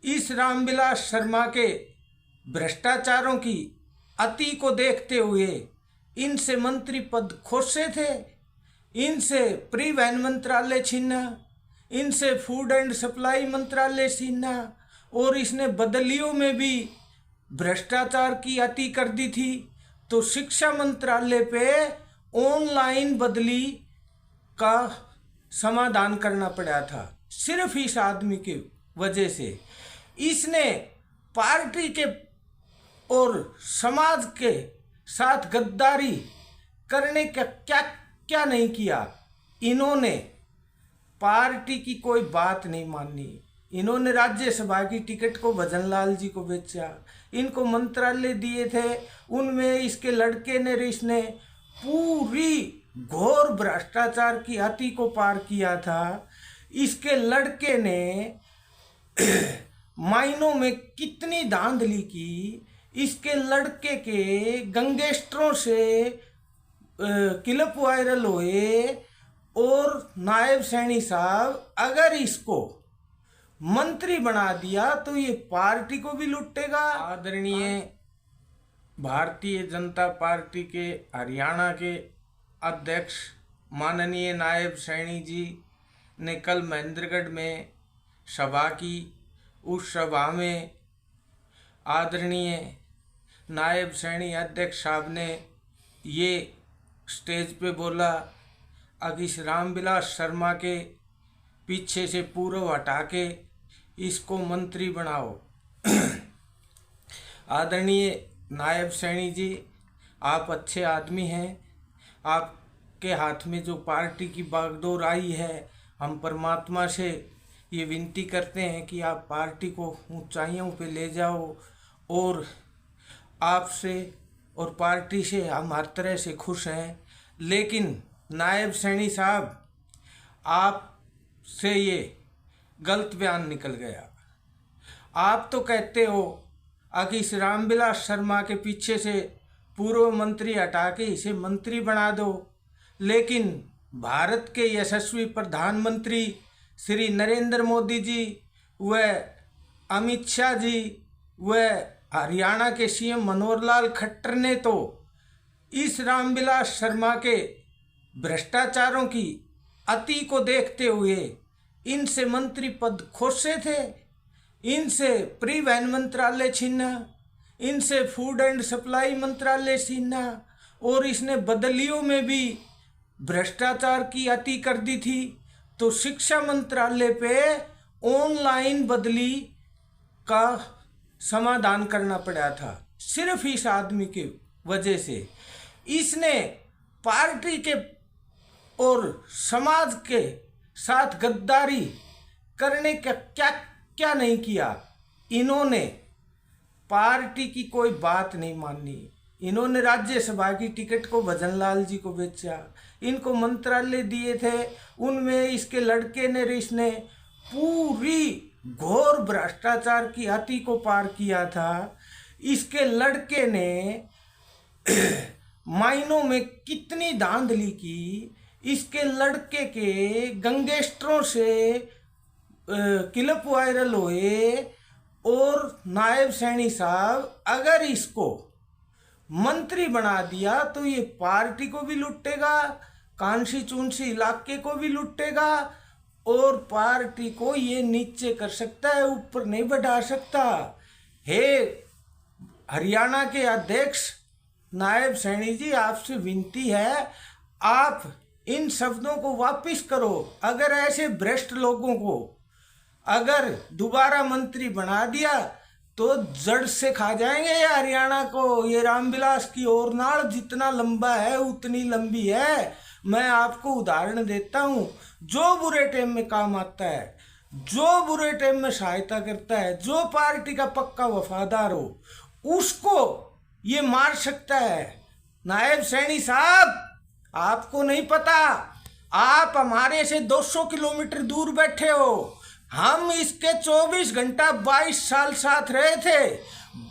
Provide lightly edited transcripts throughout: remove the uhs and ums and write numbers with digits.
इस रामविलास शर्मा के भ्रष्टाचारों की अति को देखते हुए इनसे मंत्री पद खोसे थे, इनसे परिवहन मंत्रालय छीना, इनसे फूड एंड सप्लाई मंत्रालय छीना और इसने बदलियों में भी भ्रष्टाचार की अति कर दी थी। तो शिक्षा मंत्रालय पे ऑनलाइन बदली का समाधान करना पड़ा था सिर्फ इस आदमी की वजह से। इसने पार्टी के और समाज के साथ गद्दारी करने का क्या क्या नहीं किया। इन्होंने पार्टी की कोई बात नहीं मानी। इन्होंने राज्यसभा की टिकट को भजन लाल जी को बेचा। इनको मंत्रालय दिए थे, उनमें इसके लड़के ने इसने पूरी घोर भ्रष्टाचार की अति को पार किया था। इसके लड़के ने माइनों में कितनी धांधली की। इसके लड़के के गैंगस्टरों से क्लिप वायरल हुए और नायब सैनी साहब अगर इसको मंत्री बना दिया तो ये पार्टी को भी लुटेगा। आदरणीय भारतीय जनता पार्टी के हरियाणा के अध्यक्ष माननीय नायब सैनी जी ने कल महेंद्रगढ़ में सभा की। उस सभा में आदरणीय नायब सैनी अध्यक्ष साहब ने ये स्टेज पे बोला, अगर इस रामविलास शर्मा के पीछे से पूर्व हटा के इसको मंत्री बनाओ। आदरणीय नायब सैनी जी, आप अच्छे आदमी हैं। आपके हाथ में जो पार्टी की बागडोर आई है, हम परमात्मा से ये विनती करते हैं कि आप पार्टी को ऊंचाइयों पे ले जाओ। और आपसे और पार्टी से हम हर तरह से खुश हैं। लेकिन नायब सैनी साहब, आपसे ये गलत बयान निकल गया। आप तो कहते हो अगर इस रामविलास शर्मा के पीछे से पूर्व मंत्री हटा के इसे मंत्री बना दो, लेकिन भारत के यशस्वी प्रधानमंत्री श्री नरेंद्र मोदी जी व अमित शाह जी व हरियाणा के सीएम मनोहर लाल खट्टर ने तो इस रामविलास शर्मा के भ्रष्टाचारों की अति को देखते हुए इनसे मंत्री पद खोसे थे, इनसे परिवहन मंत्रालय छीना, इनसे फूड एंड सप्लाई मंत्रालय छीना और इसने बदलियों में भी भ्रष्टाचार की अति कर दी थी। तो शिक्षा मंत्रालय पे ऑनलाइन बदली का समाधान करना पड़ा था सिर्फ इस आदमी की वजह से। इसने पार्टी के और समाज के साथ गद्दारी करने का क्या क्या नहीं किया। इन्होंने पार्टी की कोई बात नहीं मानी। इन्होंने राज्यसभा की टिकट को भजन लाल जी को बेचा। इनको मंत्रालय दिए थे, उनमें इसके लड़के ने इसने पूरी घोर भ्रष्टाचार की अति को पार किया था। इसके लड़के ने माइनों में कितनी धांधली की। इसके लड़के के गैंगस्टरों से क्लिप वायरल हुए और नायब सैनी साहब अगर इसको मंत्री बना दिया तो ये पार्टी को भी लुटेगा, कांसी चुनसी इलाके को भी लुटेगा और पार्टी को ये नीचे कर सकता है, ऊपर नहीं बढ़ा सकता। हे हरियाणा के अध्यक्ष नायब सैनी जी, आपसे विनती है, आप इन शब्दों को वापिस करो। अगर ऐसे भ्रष्ट लोगों को अगर दोबारा मंत्री बना दिया तो जड़ से खा जाएंगे ये हरियाणा को। ये रामविलास की और नाड़ जितना लंबा है उतनी लंबी है। मैं आपको उदाहरण देता हूँ, जो बुरे टाइम में काम आता है, जो बुरे टाइम में सहायता करता है, जो पार्टी का पक्का वफादार हो, उसको ये मार सकता है। नायब सैनी साहब, आपको नहीं पता, आप हमारे से 200 किलोमीटर दूर बैठे हो। हम इसके 24 घंटा 22 साल साथ रहे थे।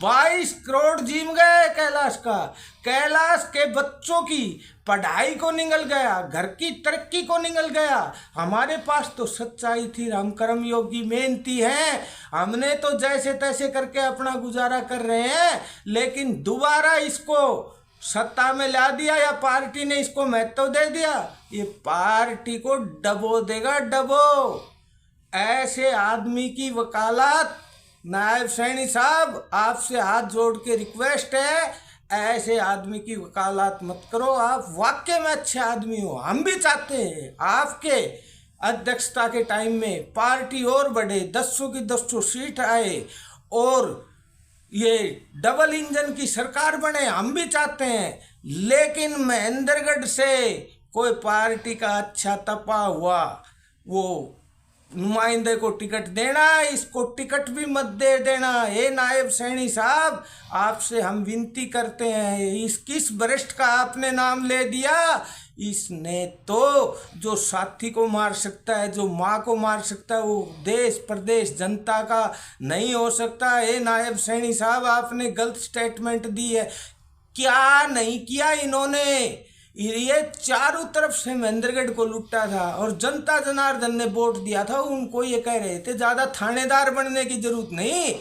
22 करोड़ जीम गए कैलाश का। कैलाश के बच्चों की पढ़ाई को निगल गया, घर की तरक्की को निगल गया। हमारे पास तो सच्चाई थी, हम कर्मयोगी मेहनती हैं, हमने तो जैसे तैसे करके अपना गुजारा कर रहे हैं। लेकिन दोबारा इसको सत्ता में ला दिया या पार्टी ने इसको महत्व दे दिया, ये पार्टी को डबो देगा, डबो। ऐसे आदमी की वकालत, नायब सैनी साहब आपसे हाथ जोड़ के रिक्वेस्ट है, ऐसे आदमी की वकालत मत करो। आप वाकई में अच्छे आदमी हो, हम भी चाहते हैं आपके अध्यक्षता के टाइम में पार्टी और बढ़े, 10 की 10 सीट आए और ये डबल इंजन की सरकार बने, हम भी चाहते हैं। लेकिन महेंद्रगढ़ से कोई पार्टी का अच्छा तपा हुआ वो नुमाइंदे को टिकट देना, इसको टिकट भी मत दे देना। ये नायब सैनी साहब आपसे हम विनती करते हैं, इस किस वरिष्ठ का आपने नाम ले दिया? इसने तो जो साथी को मार सकता है, जो माँ को मार सकता है, वो देश प्रदेश जनता का नहीं हो सकता। ये नायब सैनी साहब आपने गलत स्टेटमेंट दी है। क्या नहीं किया इन्होंने? ये चारों तरफ से महेंद्रगढ़ को लुटा था और जनता जनार्दन ने वोट दिया था उनको। ये कह रहे थे ज़्यादा थानेदार बनने की जरूरत नहीं,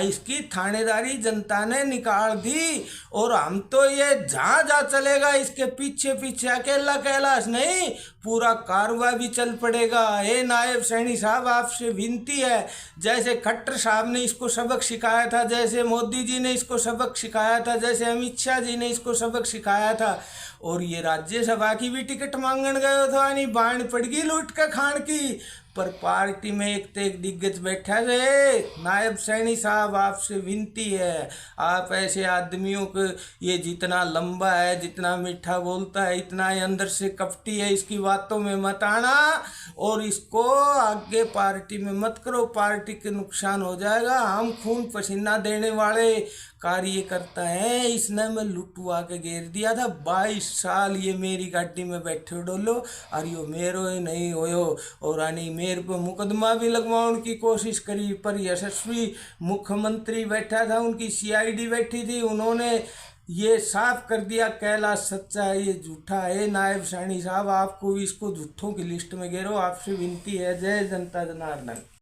इसकी थानेदारी जनता ने निकाल दी। और हम तो ये जहाँ जहाँ चलेगा इसके पीछे पीछे अकेला कैलाश नहीं, पूरा कारवा भी चल पड़ेगा। ये नायब सैनी साहब आपसे विनती है, जैसे खट्टर साहब ने इसको सबक सिखाया था, जैसे मोदी जी ने इसको सबक सिखाया था, जैसे अमित शाह जी ने इसको सबक सिखाया था, और ये राज्यसभा की भी टिकट मांगन गए थे, यानी बाण पड़ गई लूट के खान की। पर पार्टी में एक तो एक दिग्गज बैठा है। नायब सैनी साहब आपसे विनती है, आप ऐसे आदमियों को, ये जितना लंबा है, जितना मीठा बोलता है, इतना ही अंदर से कपटी है, इसकी बातों में मत आना और इसको आगे पार्टी में मत करो, पार्टी के नुकसान हो जाएगा। हम खून पसीना देने वाले कार्यकर्ता हैं, इसने मैं लुटवा के घेर दिया था। 22 साल ये मेरी गाड़ी में बैठे डोलो और यो मेरो ही नहीं होयो, और आनी मेरे पर मुकदमा भी लगवाने की कोशिश करी, पर यशस्वी मुख्यमंत्री बैठा था, उनकी CID बैठी थी, उन्होंने ये साफ कर दिया कैलाश सच्चा है, ये झूठा है। नायब सैनी साहब आपको इसको झूठों की लिस्ट में घेरो, आपसे विनती है। जय जनता जनार्दन।